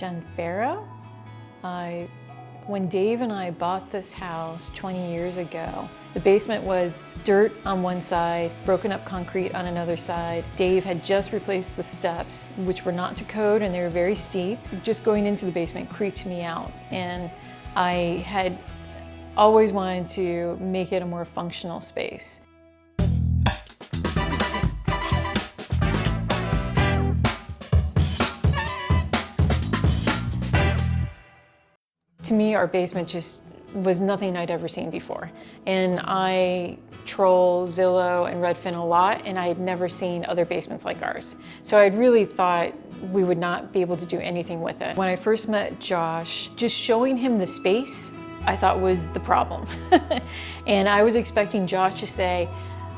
Jen Farrow. When Dave and I bought this house 20 years ago, the basement was dirt on one side, broken up concrete on another side. Dave had just replaced the steps, which were not to code and they were very steep. Just going into the basement creeped me out, and I had always wanted to make it a more functional space. To me, our basement just was nothing I'd ever seen before. And I troll Zillow and Redfin a lot, and I had never seen other basements like ours. So I'd really thought we would not be able to do anything with it. When I first met Josh, just showing him the space, I thought was the problem. And I was expecting Josh to say,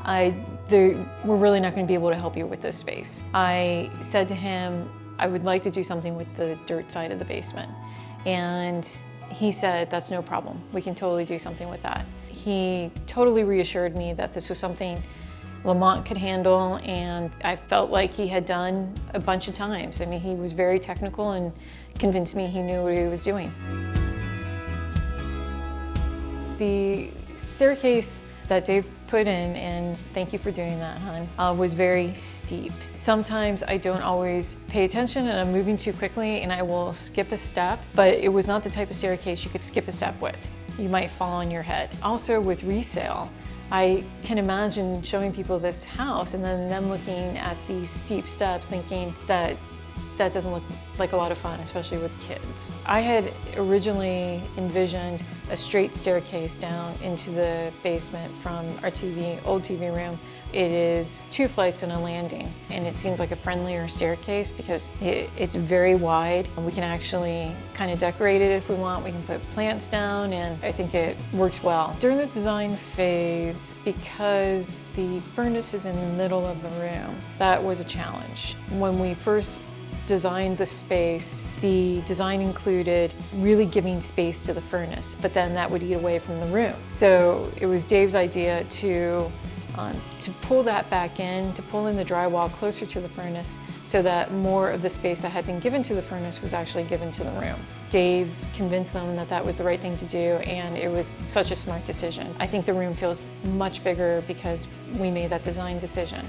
we're really not going to be able to help you with this space. I said to him, I would like to do something with the dirt side of the basement. And he said, that's no problem. We can totally do something with that. He totally reassured me that this was something Lamont could handle, and I felt like he had done a bunch of times. I mean, he was very technical and convinced me he knew what he was doing. The staircase that Dave put in, and thank you for doing that, hon, was very steep. Sometimes I don't always pay attention and I'm moving too quickly and I will skip a step, but it was not the type of staircase you could skip a step with. You might fall on your head. Also with resale, I can imagine showing people this house and then them looking at these steep steps thinking that that doesn't look like a lot of fun, especially with kids. I had originally envisioned a straight staircase down into the basement from our old TV room. It is 2 flights and a landing, and it seemed like a friendlier staircase because it's very wide. We can actually kind of decorate it if we want. We can put plants down, and I think it works well. During the design phase, because the furnace is in the middle of the room, that was a challenge. When we first designed the space, the design included really giving space to the furnace, but then that would eat away from the room. So it was Dave's idea to pull that back in, to pull in the drywall closer to the furnace so that more of the space that had been given to the furnace was actually given to the room. Dave convinced them that that was the right thing to do, and it was such a smart decision. I think the room feels much bigger because we made that design decision.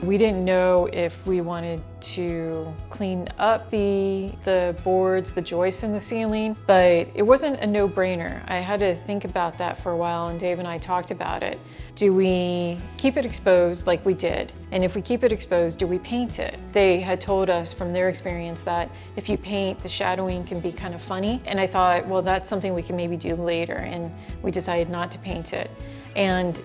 We didn't know if we wanted to clean up the boards, the joists in the ceiling, but it wasn't a no-brainer. I had to think about that for a while, and Dave and I talked about it. Do we keep it exposed like we did? And if we keep it exposed, do we paint it? They had told us from their experience that if you paint, the shadowing can be kind of funny. And I thought, well, that's something we can maybe do later, and we decided not to paint it. And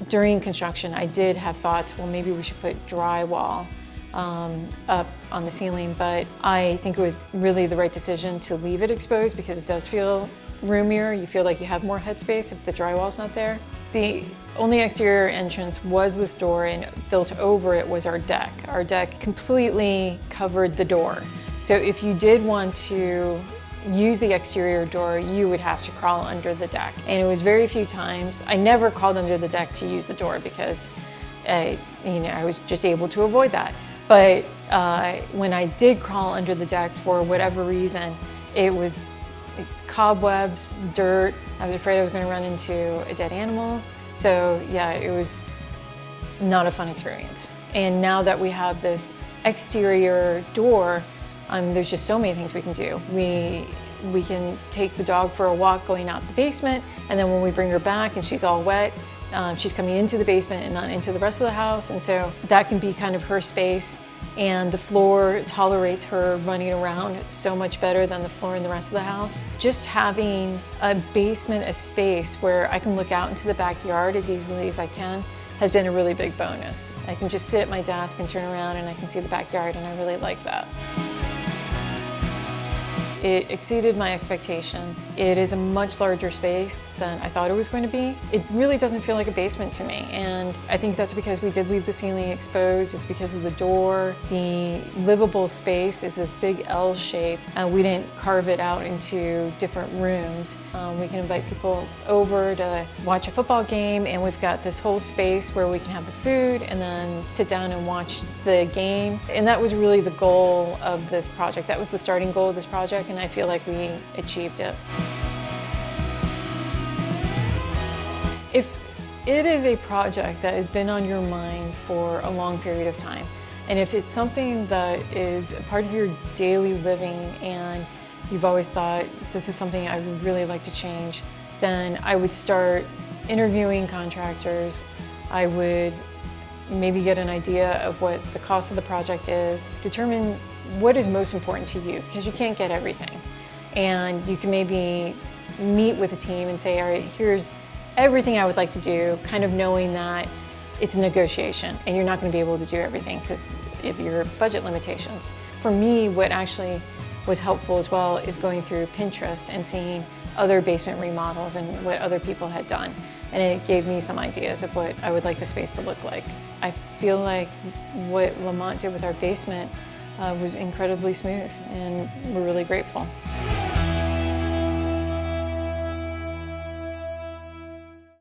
during construction, I did have thoughts, well, maybe we should put drywall up on the ceiling, but I think it was really the right decision to leave it exposed because it does feel roomier. You feel like you have more headspace if the drywall's not there. The only exterior entrance was this door, and built over it was our deck. Our deck completely covered the door. So if you did want to use the exterior door, you would have to crawl under the deck. And it was very few times. I never crawled under the deck to use the door because I was just able to avoid that. But when I did crawl under the deck for whatever reason, it was cobwebs, dirt. I was afraid I was going to run into a dead animal. So yeah, it was not a fun experience. And now that we have this exterior door, there's just so many things we can do. We can take the dog for a walk going out the basement, and then when we bring her back and she's all wet, she's coming into the basement and not into the rest of the house, and so that can be kind of her space. And the floor tolerates her running around so much better than the floor in the rest of the house. Just having a basement, a space where I can look out into the backyard as easily as I can, has been a really big bonus. I can just sit at my desk and turn around and I can see the backyard, and I really like that. It exceeded my expectation. It is a much larger space than I thought it was going to be. It really doesn't feel like a basement to me, and I think that's because we did leave the ceiling exposed. It's because of the door. The livable space is this big L shape, and we didn't carve it out into different rooms. We can invite people over to watch a football game, and we've got this whole space where we can have the food and then sit down and watch the game. And that was really the goal of this project. That was the starting goal of this project, and I feel like we achieved it. If it is a project that has been on your mind for a long period of time, and if it's something that is a part of your daily living and you've always thought, this is something I would really like to change, then I would start interviewing contractors. I would maybe get an idea of what the cost of the project is, determine what is most important to you, because you can't get everything. And you can maybe meet with a team and say, all right, here's everything I would like to do, kind of knowing that it's a negotiation and you're not going to be able to do everything because of your budget limitations. For me, what actually was helpful as well is going through Pinterest and seeing other basement remodels and what other people had done. And it gave me some ideas of what I would like the space to look like. I feel like what Lamont did with our basement was incredibly smooth, and we're really grateful.